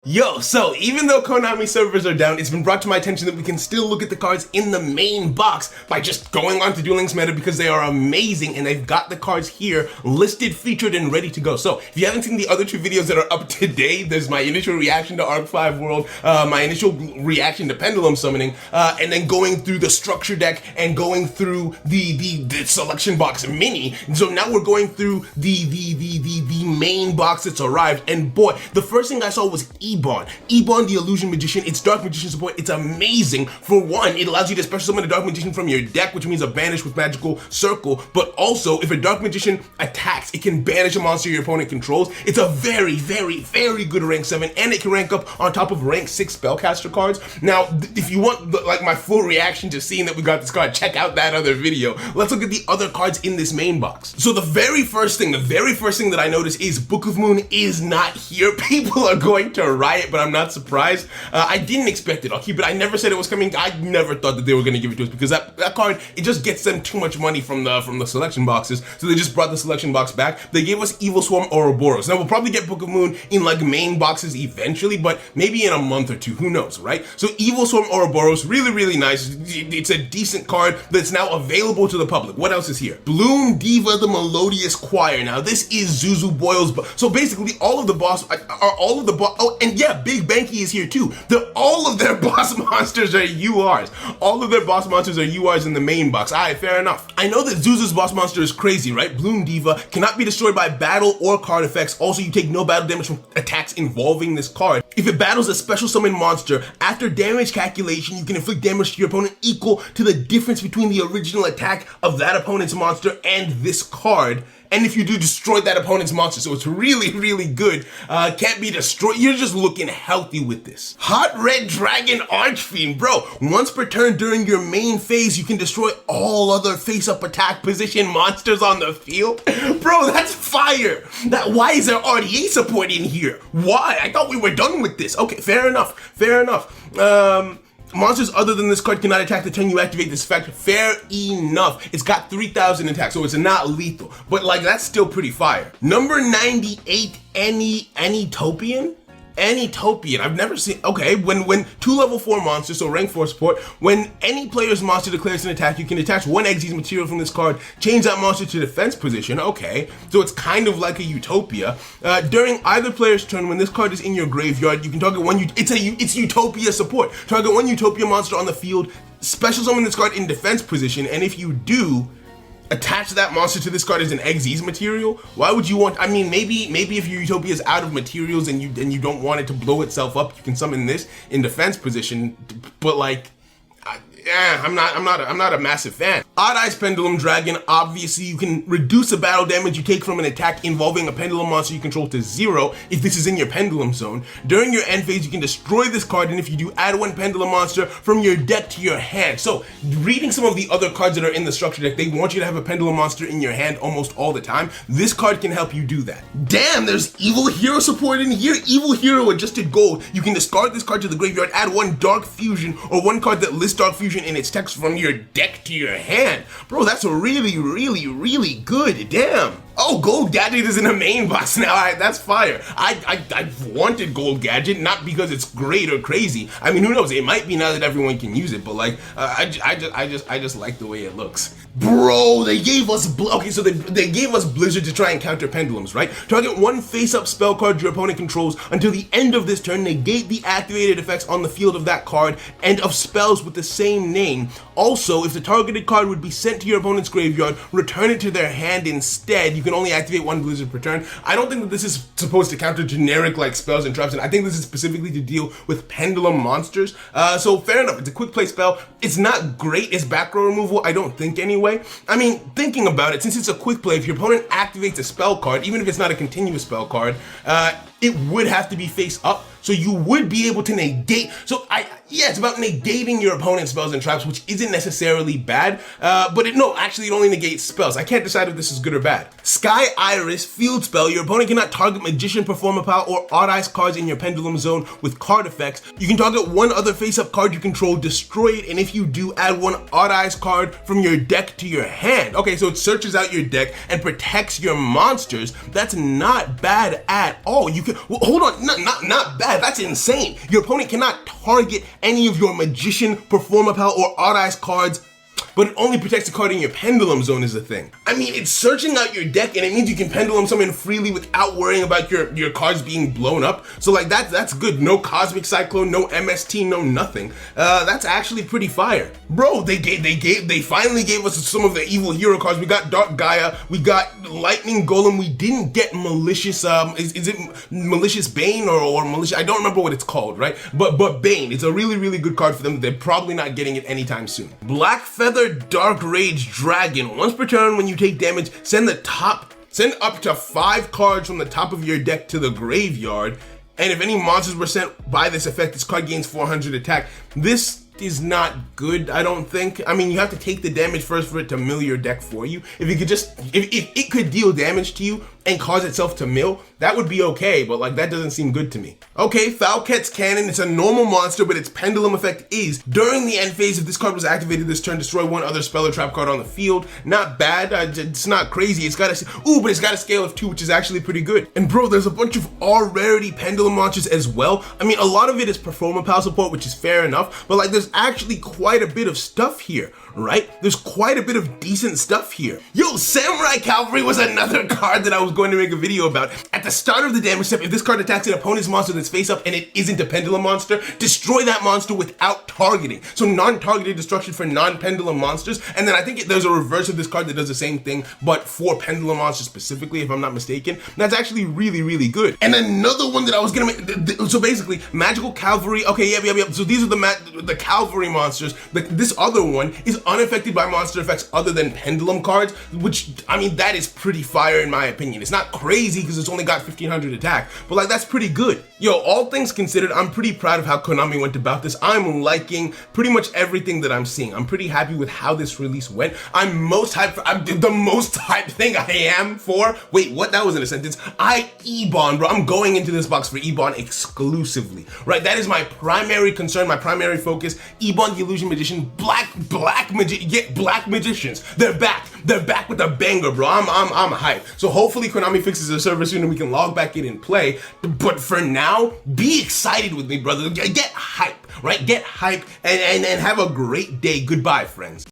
Yo, so even though Konami servers are down, it's been brought to my attention that we can still look at the cards in the main box by just going on to Duel Links Meta because they are amazing and they've got the cards here listed, featured, and ready to go. So if you haven't seen the other two videos that are up today, there's my initial reaction to Arc 5 World, my initial reaction to Pendulum summoning, and then going through the structure deck and going through the selection box mini. And so now we're going through the main box that's arrived, and boy, the first thing I saw was Ebon, the Illusion Magician. It's Dark Magician support. It's amazing. For one, it allows you to special summon a Dark Magician from your deck, which means a banish with magical circle, but also if a Dark Magician attacks, it can banish a monster your opponent controls. It's a very, very, very good rank 7, and it can rank up on top of rank 6 spellcaster cards. Now, if you want like my full reaction to seeing that we got this card, check out that other video. Let's look at the other cards in this main box. So the very first thing that I noticed is Book of Moon is not here. People are going to riot, but I'm not surprised. I didn't expect it. I'll keep it. I never said it was coming. I never thought that they were going to give it to us because that card, it just gets them too much money from the selection boxes. So they just brought the selection box back. They gave us Evil Swarm Ouroboros. Now we'll probably get Book of Moon in like main boxes eventually, but maybe in a month or two. Who knows, right? So Evil Swarm Ouroboros, really, really nice. It's a decent card that's now available to the public. What else is here? Bloom Diva the Melodious Choir. Now this is Zuzu Boyle's. So basically all of the boss oh, and yeah, Big Banky is here too. All of their boss monsters are URs. All of their boss monsters are URs in the main box. Alright, fair enough. I know that Zuzu's boss monster is crazy, right? Bloom Diva cannot be destroyed by battle or card effects. Also, you take no battle damage from attacks involving this card. If it battles a special summon monster, after damage calculation, you can inflict damage to your opponent equal to the difference between the original attack of that opponent's monster and this card. And if you do destroy that opponent's monster, so it's really, really good. Can't be destroyed. You're just looking healthy with this. Hot Red Dragon Archfiend, bro. Once per turn during your main phase, you can destroy all other face-up attack position monsters on the field. Bro, that's fire. Why is there RDA support in here? Why? I thought we were done with this. Okay, fair enough. Fair enough. Monsters other than this card cannot attack the turn you activate this effect. Fair enough. It's got 3,000 attack, so it's not lethal. But like, that's still pretty fire. Number 98, Anytopian? Anytopian, I've never seen. Okay, when 2 level 4 monsters, so rank 4 support, when any player's monster declares an attack, you can attach 1 Xyz material from this card, change that monster to defense position. Okay, so it's kind of like a Utopia. During either player's turn, when this card is in your graveyard, you can target one. It's Utopia support. Target 1 Utopia monster on the field, special summon this card in defense position, and if you do, attach that monster to this card as an Xyz material. Why would you want? I mean, maybe if your Utopia is out of materials and you don't want it to blow itself up, you can summon this in defense position. But like, I'm not a massive fan. Odd Eyes Pendulum Dragon, obviously you can reduce the battle damage you take from an attack involving a pendulum monster you control to 0 if this is in your pendulum zone. During your end phase, you can destroy this card, and if you do, add 1 pendulum monster from your deck to your hand. So reading some of the other cards that are in the structure deck, they want you to have a pendulum monster in your hand almost all the time. This card can help you do that. Damn, there's Evil Hero support in here. Evil Hero adjusted gold. You can discard this card to the graveyard, add 1 Dark Fusion or 1 card that lists Dark Fusion in its text from your deck to your hand. Bro, that's really, really, really good. Damn. Oh, Gold Gadget is in the main box now. That's fire. I've wanted Gold Gadget, not because it's great or crazy. I mean, who knows? It might be now that everyone can use it, but like, I just like the way it looks. Bro, they gave us so they gave us Blizzard to try and counter Pendulums, right? Target 1 face-up spell card your opponent controls until the end of this turn. Negate the activated effects on the field of that card and of spells with the same name. Also, if the targeted card would be sent to your opponent's graveyard, return it to their hand instead. You can only activate 1 Blizzard per turn. I don't think that this is supposed to counter generic like spells and traps, and I think this is specifically to deal with Pendulum monsters. So fair enough. It's a quick play spell. It's not great as back row removal, I don't think anyway. I mean, thinking about it, since it's a quick play, if your opponent activates a spell card, even if it's not a continuous spell card, it would have to be face up. So you would be able to negate. So it's about negating your opponent's spells and traps, which isn't necessarily bad. But it only negates spells. I can't decide if this is good or bad. Sky Iris Field Spell. Your opponent cannot target Magician, Performer Power, or Odd Eyes cards in your Pendulum zone with card effects. You can target 1 other face-up card you control, destroy it, and if you do, add 1 Odd Eyes card from your deck to your hand. Okay, so it searches out your deck and protects your monsters. That's not bad at all. You well, hold on, not bad. That's insane. Your opponent cannot target any of your Magician, Performapal, or Odd Eyes cards, but it only protects the card in your Pendulum zone is the thing. I mean, it's searching out your deck, and it means you can Pendulum summon freely without worrying about your cards being blown up. So like that's good. No Cosmic Cyclone, no MST, no nothing. That's actually pretty fire, bro. They finally gave us some of the evil hero cards. We got Dark Gaia, we got Lightning Golem. We didn't get Malicious. Is it Malicious Bane or Malicious? I don't remember what it's called, right? But Bane. It's a really good card for them. They're probably not getting it anytime soon. Black Feather Dark Rage Dragon. Once per turn, when you take damage, send up to 5 cards from the top of your deck to the graveyard. And if any monsters were sent by this effect, this card gains 400 attack. This is not good, I don't think. I mean, you have to take the damage first for it to mill your deck for you. If it could deal damage to you and cause itself to mill, that would be okay, but like that doesn't seem good to me. Okay, Falket's Cannon. It's a normal monster, but its Pendulum effect is during the end phase, if this card was activated this turn, destroy one other spell or trap card on the field. Not bad. It's not crazy. But it's got a scale of 2, which is actually pretty good. And bro, there's a bunch of rarity Pendulum launches as well. I mean, a lot of it is Performapal support, which is fair enough, but like there's actually quite a bit of stuff here, right? There's quite a bit of decent stuff here. Yo, Samurai Cavalry was another card that I was going to make a video about. At the start of the damage step, if this card attacks an opponent's monster that's face up and it isn't a Pendulum monster, destroy that monster without targeting. So non-targeted destruction for non-Pendulum monsters. And then I think there's a reverse of this card that does the same thing, but for Pendulum monsters specifically, if I'm not mistaken. That's actually really good. And another one that I was gonna make, so basically, Magical Cavalry. Okay, yeah. So these are the Cavalry monsters. This other one is unaffected by monster effects other than Pendulum cards, which, I mean, that is pretty fire in my opinion. It's not crazy because it's only got 1500 attack, but like that's pretty good. Yo, all things considered, I'm pretty proud of how Konami went about this. I'm liking pretty much everything that I'm seeing. I'm pretty happy with how this release went. I'm the most hyped thing I am for. Wait, what? That wasn't a sentence. Ebon, bro. I'm going into this box for Ebon exclusively, right? That is my primary concern, my primary focus. Ebon the Illusion Magician, Black Magicians. They're back. They're back with a banger, bro. I'm hyped. So hopefully Konami fixes the server soon and we can log back in and play. But for now, be excited with me, brother. Get hype, right? Get hype and have a great day. Goodbye, friends.